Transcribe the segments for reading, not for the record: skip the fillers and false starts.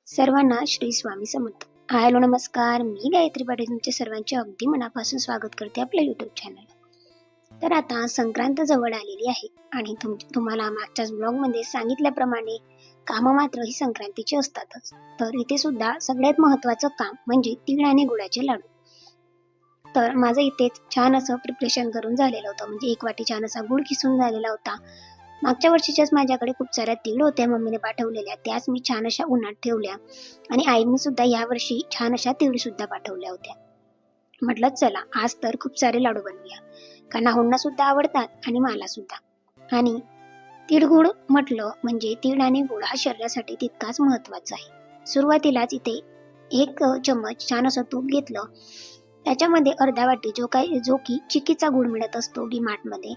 सर्वांना श्री स्वामी समर्थ. हॅलो नमस्कार, मी गायत्री पाटील तुमच्या सर्वांचे अगदी मनापासून स्वागत करते आपल्या युट्यूब चॅनल. तर आता संक्रांत जवळ आलेली आहे आणि तुम्हाला मागच्याच ब्लॉगमध्ये सांगितल्याप्रमाणे कामं मात्र ही संक्रांतीची असतातच. तर इथे सुद्धा सगळ्यात महत्त्वाचं काम म्हणजे तीळ आणि गुळाचे लाडू. तर माझं इथेच छान असं प्रिपरेशन करून झालेलं होतं, म्हणजे 1 वाटी छान असा गुळ किसून झालेला होता. मागच्या वर्षीच्याच माझ्याकडे खूप साऱ्या तीळ होत्या मम्मीने पाठवलेल्या, त्याच मी छान अशा उन्हात ठेवल्या आणि आईने सुद्धा यावर्षी छान अशा तीळ सुद्धा पाठवल्या होत्या. म्हटलं चला आज तर खूप सारे लाडू बनवूया, कारण नाहूंना सुद्धा आवडतात आणि मला सुद्धा. आणि तिळगुळ म्हटलं म्हणजे तीळ आणि गुळ हा शरीरासाठी तितकाच महत्वाचा आहे. सुरुवातीलाच इथे 1 चम्मच छान असं तूप घेतलं, त्याच्यामध्ये अर्धा वाटी जो की चिक्कीचा गुळ मिळत असतो डीमार्टमध्ये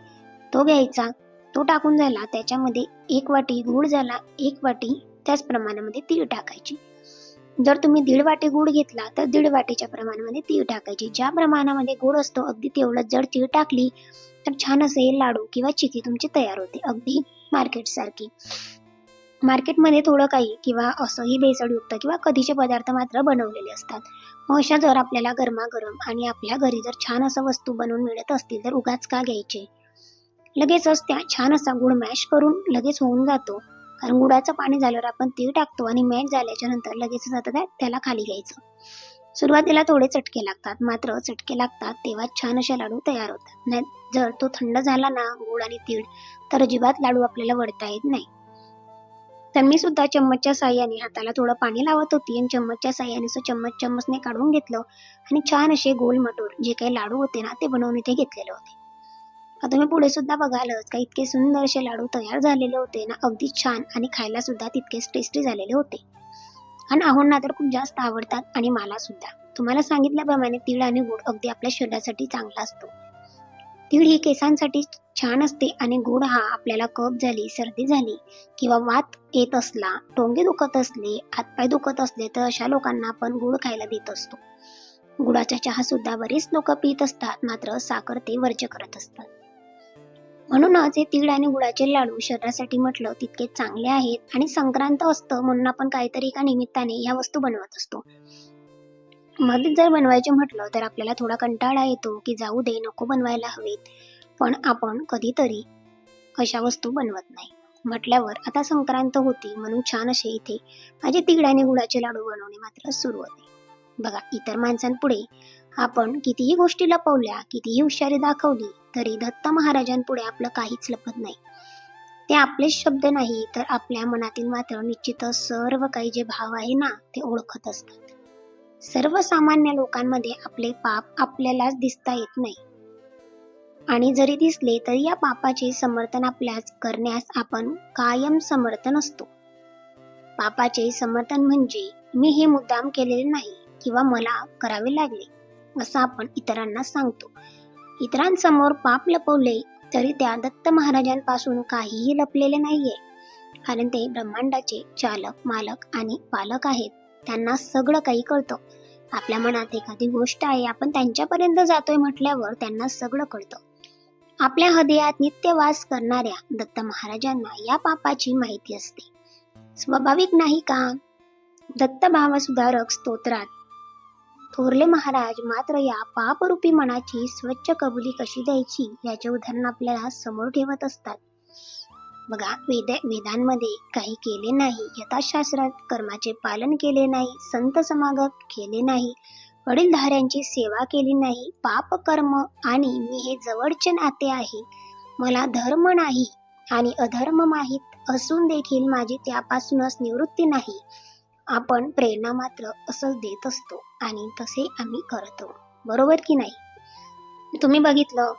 तो घ्यायचा. तो टाकून झाला त्याच्यामध्ये 1 वाटी गूळ झाला, 1 वाटी त्याच प्रमाणामध्ये तीळ टाकायची. जर तुम्ही 1.5 वाटी गूळ घेतला तर 1.5 वाटीच्या प्रमाणामध्ये तीळ टाकायची. ज्या प्रमाणामध्ये गूळ असतो अगदी तेवढंच जर तीळ टाकली तर छान असे लाडू किंवा चिकी तुमची तयार होते, अगदी मार्केट सारखी. मार्केटमध्ये थोडं काही किंवा असंही भेसळयुक्त किंवा कधीचे पदार्थ मात्र बनवलेले असतात. मग अशा जर आपल्याला गरमागरम आणि आपल्या घरी जर छान असं वस्तू बनवून मिळत असतील तर उगाच का घ्यायचे. लगेचच त्या छान असा गुळ मॅश करून लगेच होऊन जातो, कारण गुळाचं पाणी झाल्यावर आपण तीळ टाकतो आणि मॅश झाल्याच्या नंतर लगेचच आता त्याला खाली घ्यायचं. सुरुवातीला थोडे चटके लागतात, मात्र चटके लागतात तेव्हा छान असे लाडू तयार होतात. नाही जर तो थंड झाला ना गुळ आणि तीळ तर अजिबात लाडू आपल्याला वळता येत नाही. तर मी सुद्धा चम्मचच्या साह्याने हाताला थोडं पाणी लावत होती आणि चम्मचच्या साह्याने चम्मचने काढून घेतलं आणि छान असे गोल मटूर जे काही लाडू होते ना ते बनवून इथे घेतलेले होते. आता तुम्ही पुढे सुद्धा बघालच का इतके सुंदर असे लाडू तयार झालेले होते ना, अगदी छान आणि खायला सुद्धा तितकेच टेस्टी झालेले होते. आणि आहोंना तर खूप जास्त आवडतात आणि मला सुद्धा. तुम्हाला सांगितल्याप्रमाणे तीळ आणि गुळ अगदी आपल्या शरीरासाठी चांगला असतो. तीळ ही केसांसाठी छान असते आणि गुळ हा आपल्याला कफ झाली, सर्दी झाली किंवा वात येत असला, टोंगे दुखत असले, हातपाय दुखत असले तर अशा लोकांना आपण गुळ खायला देत असतो. गुळाचा चहा सुद्धा बरेच लोक पित असतात, मात्र साखर ते वर्ज्य करत असतात. म्हणूनच हे तीळ आणि गुळाचे लाडू शरीरासाठी म्हटलं तितके चांगले आहेत. आणि संक्रांत असतं म्हणून आपण काहीतरी एका निमित्ताने ह्या वस्तू बनवत असतो. मध्ये जर बनवायचे म्हटलं तर आपल्याला थोडा कंटाळा येतो की जाऊ दे नको बनवायला हवेत, पण आपण कधीतरी अशा वस्तू बनवत नाही. म्हटल्यावर आता संक्रांत होती म्हणून छान असे इथे माझे तीळ आणि गुळाचे लाडू बनवणे मात्र सुरू होते. बघा, इतर माणसांपुढे आपण कितीही गोष्टी लपवल्या, कितीही हुशारी दाखवली तरी दत्त महाराजांपुढे आपलं काहीच लपत नाही. ते आपलेच शब्द नाही तर आपल्या मनातील मात्र निश्चितच सर्व काही जे भाव आहे ना ते ओळखत असतात. सर्वसामान्य लोकांमध्ये आपले पाप आपल्यालाच दिसता येत नाही, आणि जरी दिसले तरी या पापाचे समर्थन आपल्याच करण्यास आपण कायम समर्थ नसतो. पापाचे समर्थन म्हणजे मी हे मुद्दाम केलेले नाही किंवा मला करावे लागले असं आपण इतरांना सांगतो. इतरांसमोर पाप लपवले तरी त्या दत्त महाराजांपासून काहीही लपलेले नाहीये, कारण ते ब्रह्मांडाचे चालक, मालक आणि पालक आहेत. त्यांना सगळं काही कळतं. आपल्या मनात एखादी गोष्ट आहे, आपण त्यांच्यापर्यंत जातोय म्हटल्यावर त्यांना सगळं कळतं. आपल्या हृदयात नित्यवास करणाऱ्या दत्त महाराजांना या पापाची माहिती असते. स्वाभाविक नाही का? दत्त भावसुधारक स्तोत्रात थोरले महाराज मात्र या पापरूपी मनाची स्वच्छ कबुली कशी द्यायची याचे उदाहरण आपल्याला समोर ठेवत असतात. बघा, वेदांमध्ये काही केले नाही, यथाशास्त्रात कर्माचे पालन केले नाही, संत समागम केले नाही, वडीलधाऱ्यांची सेवा केली नाही, पाप कर्म आणि मी हे जवळचे नाते आहे, मला धर्म नाही आणि अधर्म माहीत असून देखील माझी त्यापासूनच निवृत्ती नाही, आपण प्रेरणा मात्र असंच देत असतो आणि तसे आम्ही करतो. बरोबर की नाही? तुम्ही बघितलं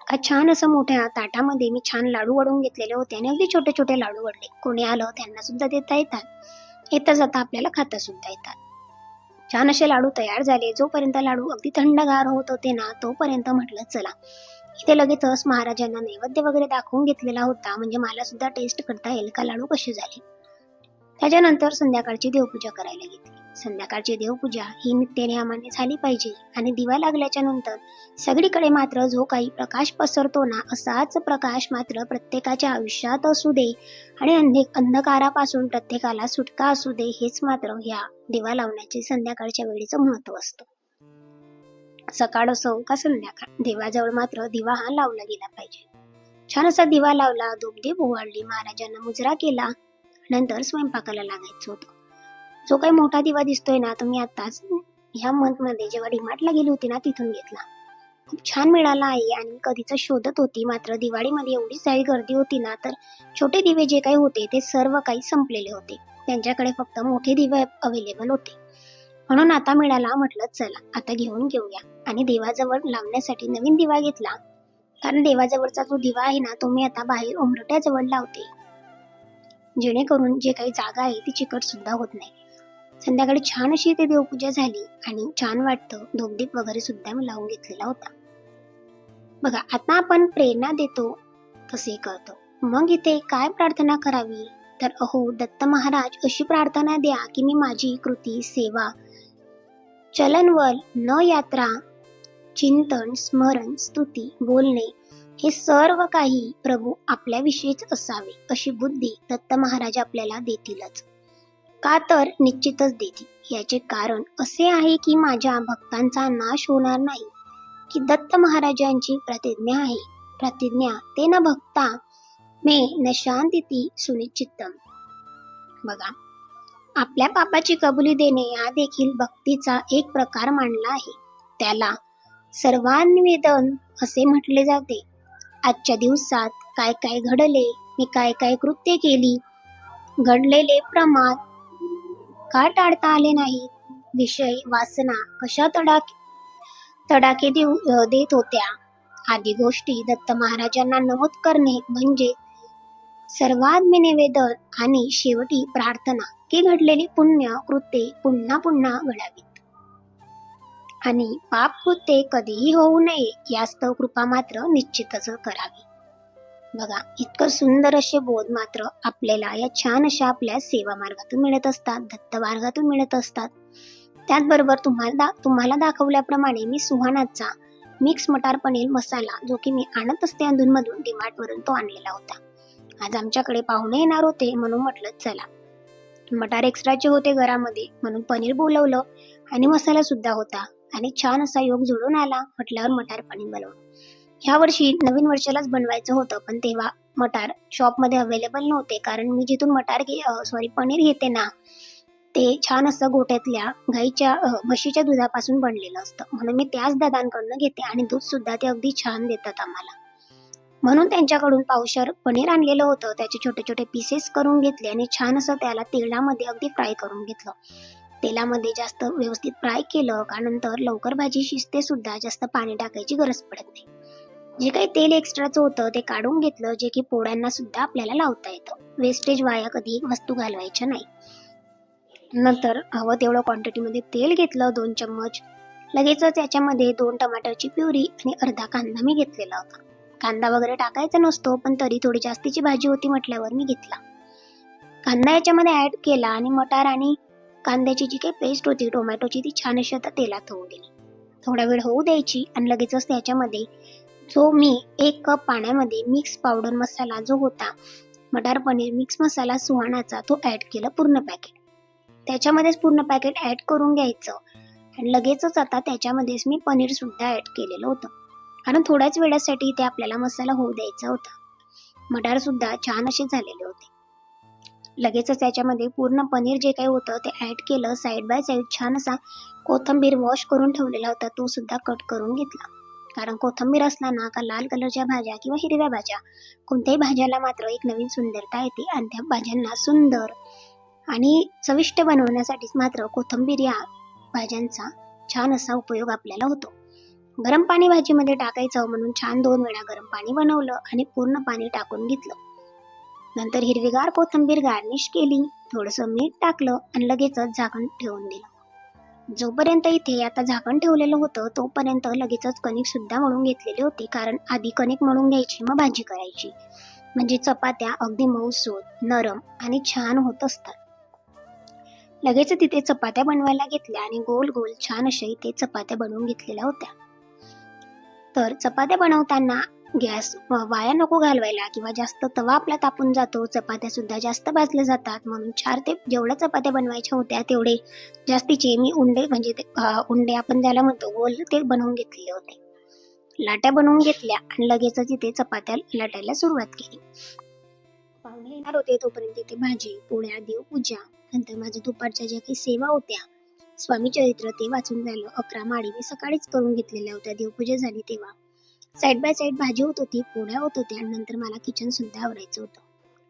का छान असं मोठ्या ताटामध्ये मी छान लाडू वडून घेतलेले होते आणि अगदी छोटे छोटे लाडू वडले. कोणी आलं त्यांना सुद्धा देता येतात, येता जाता आपल्याला खाता सुद्धा येतात. छान असे लाडू तयार झाले. जोपर्यंत लाडू अगदी थंडगार होत होते ना तोपर्यंत म्हटलं चला इथे लगेचच महाराजांना नैवेद्य वगैरे दाखवून घेतलेला होता, म्हणजे मला सुद्धा टेस्ट करता येईल का लाडू कसे झाले. त्याच्यानंतर संध्याकाळची देवपूजा करायला घेतली. संध्याकाळची देवपूजा ही नित्यनियमाने झाली पाहिजे आणि दिवा लागल्याच्या नंतर सगळीकडे मात्र जो काही प्रकाश पसरतो ना, असाच प्रकाश मात्र प्रत्येकाच्या आयुष्यात असू दे आणि अंधकारापासून प्रत्येकाला सुटका असू दे, हेच मात्र ह्या दिवा लावण्याचे संध्याकाळच्या वेळेचं महत्व असतं. सकाळ असो का संध्याकाळ, देवाजवळ मात्र दिवा हा लावला गेला पाहिजे. छान असा दिवा लावला, धूपदीप ओवाळली, महाराजांना मुजरा केला, नंतर स्वयंपाकाला लागायचं होतं. जो काही मोठा दिवा दिसतोय ना, तो मी आताच ह्या मंथ मध्ये जेव्हा डीमार्टला गेली होती ना, तिथून घेतला. खूप छान मिळाला आहे आणि मी कधीच शोधत होती. मात्र दिवाळीमध्ये एवढी सारी गर्दी होती ना, तर छोटे दिवे जे काही होते ते सर्व काही संपलेले होते. त्यांच्याकडे फक्त मोठे दिवे अवेलेबल होते. म्हणून आता मिळाला, म्हटलं चला आता घेऊन घेऊया आणि देवाजवळ लावण्यासाठी नवीन दिवा घेतला. कारण देवाजवळचा जो दिवा आहे ना, तो मी आता बाहेर उंबरठ्याजवळ लावते, जेणेकरून जे काही जागा आहे ती चिकट सुद्धा होत नाही. संध्याकाळी छान अशी इथे देवपूजा झाली आणि छान वाटतं. धूपदीप वगैरे सुद्धा मी लावून घेतलेला होता. बघा, आता आपण प्रेरणा देतो तसे करतो. मग इथे काय प्रार्थना करावी, तर अहो दत्त महाराज अशी प्रार्थना द्या की मी माझी कृती, सेवा, चलनवल, न यात्रा, चिंतन, स्मरण, स्तुती, बोलणे हे सर्व काही प्रभू आपल्याविषयीच असावे अशी बुद्धी दत्त महाराज आपल्याला देतीलच. का तर निश्चितच देतील. याचे कारण असे आहे की माझ्या भक्तांचा नाश होणार नाही, की दत्त महाराजांची प्रतिज्ञा आहे. प्रतिज्ञा ते न भक्ता मे न शांतीती सुनिश्चितम. बघा, आपल्या पापाची कबुली देणे हा देखील भक्तीचा एक प्रकार मानला आहे. त्याला सर्वांनिवेदन असे म्हटले जाते. आजच्या दिवसात काय काय घडले, मी काय काय कृत्य केली, घडलेले प्रमाद का टाळता आले नाही, विषय वासना कशा तडाखे देत होत्या, आदी गोष्टी दत्त महाराजांना नमूद करणे म्हणजे सर्वात्म निवेदन आणि शेवटी प्रार्थना की घडलेली पुण्य कृत्ये पुन्हा पुन्हा घडावीत आणि पाप कृत्ये कधीही होऊ नये यास्तव कृपा मात्र निश्चितच करावी. बघा, इतकं सुंदर असे बोध मात्र आपल्याला या छान अशा आपल्या सेवा मार्गातून मिळत असतात, दत्त मार्गातून मिळत असतात. त्याचबरोबर तुम्हाला दाखवल्याप्रमाणे मी सुहानाचा मिक्स मटार पनीर मसाला, जो की मी आणत असते अधूनमधून डीमार्ट वरून, तो आणलेला होता. आज आमच्याकडे पाहुणे येणार होते म्हणून म्हटलं चला, मटार एक्स्ट्राचे होते घरामध्ये म्हणून पनीर बोलवलं आणि मसाला सुद्धा होता आणि छान असा योग जुळून आला. म्हटल्यावर मटार पनीर बनवलं. ह्या वर्षी नवीन वर्षालाच बनवायचं होतं, पण तेव्हा मटार शॉपमध्ये अवेलेबल नव्हते. कारण मी जिथून पनीर घेते ना, ते छान असं गोठ्यातल्या गाईच्या म्हशीच्या दुधापासून बनलेलं असतं. म्हणून मी त्याच दादांकडनं घेते आणि दूध सुद्धा ते अगदी छान देतात आम्हाला. म्हणून त्यांच्याकडून पावशर पनीर आणलेलं होतं. त्याचे छोटे छोटे पीसेस करून घेतले आणि छान असं त्याला तेलामध्ये अगदी फ्राय करून घेतलं. तेलामध्ये जास्त व्यवस्थित फ्राय केलं का नंतर लवकर भाजी शिजते सुद्धा, जास्त पाणी टाकायची गरज पडत नाही. जे काही तेल एक्स्ट्राचं होतं ते काढून घेतलं, जे की पोळ्यांना सुद्धा आपल्याला लावता येतं. वेस्टेज वाया कधी वस्तू घालवायच्या नाही. नंतर हवं तेवढं क्वांटिटीमध्ये तेल घेतलं, 2 चम्मच. लगेचच याच्यामध्ये 2 टमाटरची प्युरी आणि अर्धा कांदा मी घेतलेला होता. कांदा वगैरे टाकायचा नसतो, पण तरी थोडी जास्तीची भाजी होती म्हटल्यावर मी घेतला. कांदा याच्यामध्ये ऍड केला आणि मटार आणि कांद्याची जी काही पेस्ट होती टोमॅटोची, ती छान अशी आता तेलात होऊ दिली. थोडा वेळ होऊ द्यायची आणि लगेचच त्याच्यामध्ये जो मी 1 कप पाण्यामध्ये मिक्स पावडर मसाला जो होता, मटार पनीर मिक्स मसाला सुहानाचा, तो ऍड केला पूर्ण पॅकेट. त्याच्यामध्येच पूर्ण पॅकेट ऍड करून घ्यायचं आणि लगेचच आता त्याच्यामध्येच मी पनीर सुद्धा ऍड केलेलं होतं. कारण थोड्याच वेळासाठी ते आपल्याला मसाला होऊ द्यायचा होता. मटार सुद्धा छान असे झालेले होते. लगेचच त्याच्यामध्ये पूर्ण पनीर जे काही होतं ते ऍड केलं. साईड बाय साईड छान असा कोथिंबीर वॉश करून ठेवलेला होता, तो सुद्धा कट करून घेतला. कारण कोथिंबीर असला ना का लाल कलरच्या भाज्या किंवा हिरव्या भाज्या कोणत्याही भाज्याला मात्र एक नवीन सुंदरता येते आणि त्या भाज्यांना सुंदर आणि चविष्ट बनवण्यासाठीच मात्र कोथिंबीर या भाज्यांचा छान असा उपयोग आपल्याला होतो. गरम पाणी भाजीमध्ये टाकायचं म्हणून छान 2 वेळा गरम पाणी बनवलं आणि पूर्ण पाणी टाकून घेतलं. नंतर हिरवीगार कोथिंबीर गार्निश केली, थोडंसं मीठ टाकलं आणि लगेचच झाकण ठेवून दिलं. जोपर्यंत इथे आता झाकण ठेवलेलं होतं तोपर्यंत लगेचच कणिक सुद्धा मळून घेतलेली होती. कारण आधी कणिक मळून घ्यायची मग भाजी करायची, म्हणजे चपात्या अगदी मऊसूत, नरम आणि छान होत असतात. लगेच तिथे चपात्या बनवायला घेतल्या आणि गोल गोल छान अशा इथे चपात्या बनवून घेतलेल्या होत्या. तर चपात्या बनवताना गॅस वाया नको घालवायला किंवा जास्त तवा आपला तापून जातो, चपात्या सुद्धा जास्त भाजल्या जातात, म्हणून 4 ते जेवढ्या चपात्या बनवायच्या होत्या तेवढे जास्तीचे मी उंडे म्हणजे उंडे आपण ज्याला म्हणतो गोल ते बनवून घेतलेले होते. लाट्या बनवून घेतल्या आणि लगेचच इथे चपात्या लाटायला सुरुवात केली. पाहुणे येणार होते तोपर्यंत इथे भाजी, पोळ्या, देवपूजा, नंतर माझ्या दुपारच्या ज्या काही सेवा होत्या, स्वामी चरित्र ते वाचून झालं. 11 माळी मी सकाळीच करून घेतलेल्या होत्या, देवपूजा झाली तेव्हा. साईड बाय साईड भाजी होत होती, पोळ्या होत होत्या आणि नंतर मला किचन सुद्धा आवरायचं होतं.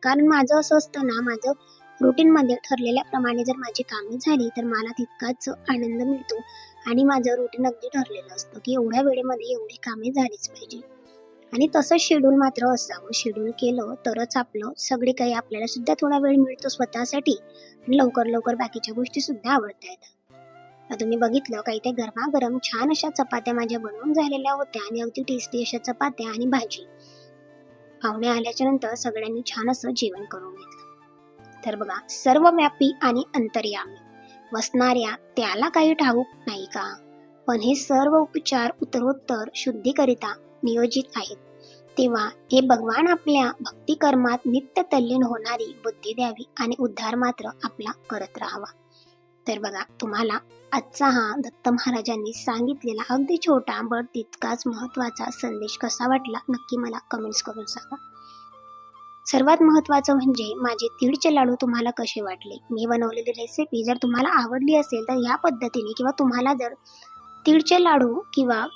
कारण माझं असं असतं ना, माझं रुटीनमध्ये ठरलेल्याप्रमाणे जर माझी कामे झाली तर मला तितकाच आनंद मिळतो आणि माझं रुटीन अगदी ठरलेलं असतं की एवढ्या वेळेमध्ये एवढी कामे झालीच पाहिजे. आणि तसं शेड्यूल मात्र असावं. शेड्यूल केलं तरच आपलं सगळे काही आपल्याला सुद्धा थोडा वेळ मिळतो स्वतःसाठी आणि लवकर लवकर बाकीच्या गोष्टी सुद्धा आवडता येतात. आता तुम्ही बघितलं काही ते गरमागरम छान अशा चपात्या माझ्या बनवून झालेल्या होत्या आणि अगदी टेस्टी अशा चपात्या आणि भाजी. पाहुणे आल्याच्या नंतर सगळ्यांनी छान असं जेवण करून घेतलं. तर बघा, सर्वव्यापी आणि अंतर्यामी वसणाऱ्या त्याला काही ठाऊक नाही का, पण हे सर्व उपचार उत्तरोत्तर शुद्धीकरिता नियोजित आहेत. तेव्हा हे भगवान आपल्या भक्ती कर्मात नित्य तल्लीन होणारी बुद्धी द्यावी आणि उद्धार मात्र आपला करत राहावा. तर बघा, तुम्हाला आजचा हा दत्त महाराजांनी सांगितलेला अगदी छोटा बट तितकाच महत्वाचा संदेश कसा वाटला नक्की मला कमेंट्स करून सांगा. सर्वात महत्वाचं म्हणजे माझे तीळचे लाडू तुम्हाला कसे वाटले. मी बनवलेली रेसिपी जर तुम्हाला आवडली असेल तर या पद्धतीने किंवा तुम्हाला जर तीळचे लाडू किंवा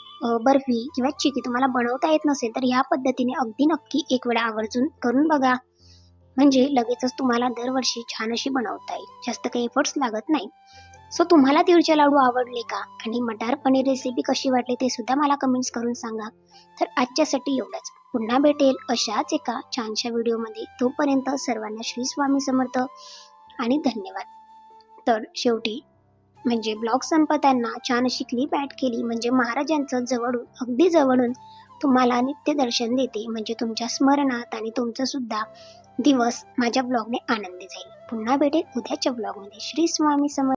बर्फी किंवा चिकी तुम्हाला बनवता येत नसेल तर या पद्धतीने अगदी नक्की एक वेळा आवर्जून करून बघा. म्हणजे लगेचच तुम्हाला दरवर्षी छान अशी बनवता येईल, जास्त काही एफर्ट्स लागत नाही. सो तुम्हाला तीळचे लाडू आवडले का आणि मटार पनीर रेसिपी कशी वाटली ते सुद्धा मला कमेंट्स करून सांगा. तर आजच्यासाठी एवढंच. पुन्हा भेटेल अशाच एका छानशा व्हिडिओमध्ये. तोपर्यंत सर्वांना श्री स्वामी समर्थ आणि धन्यवाद. तर शेवटी म्हणजे ब्लॉग संपताना छान अशी क्लिप ॲड केली म्हणजे महाराजांचं जवळून अगदी जवळून तुम्हाला नित्य दर्शन देते, म्हणजे तुमच्या स्मरणात आणि तुमचं सुद्धा दिवस माझ्या ब्लॉगने आनंदी जाईल. पुन्हा भेटेल उद्याच्या ब्लॉगमध्ये. श्री स्वामी समर्थ.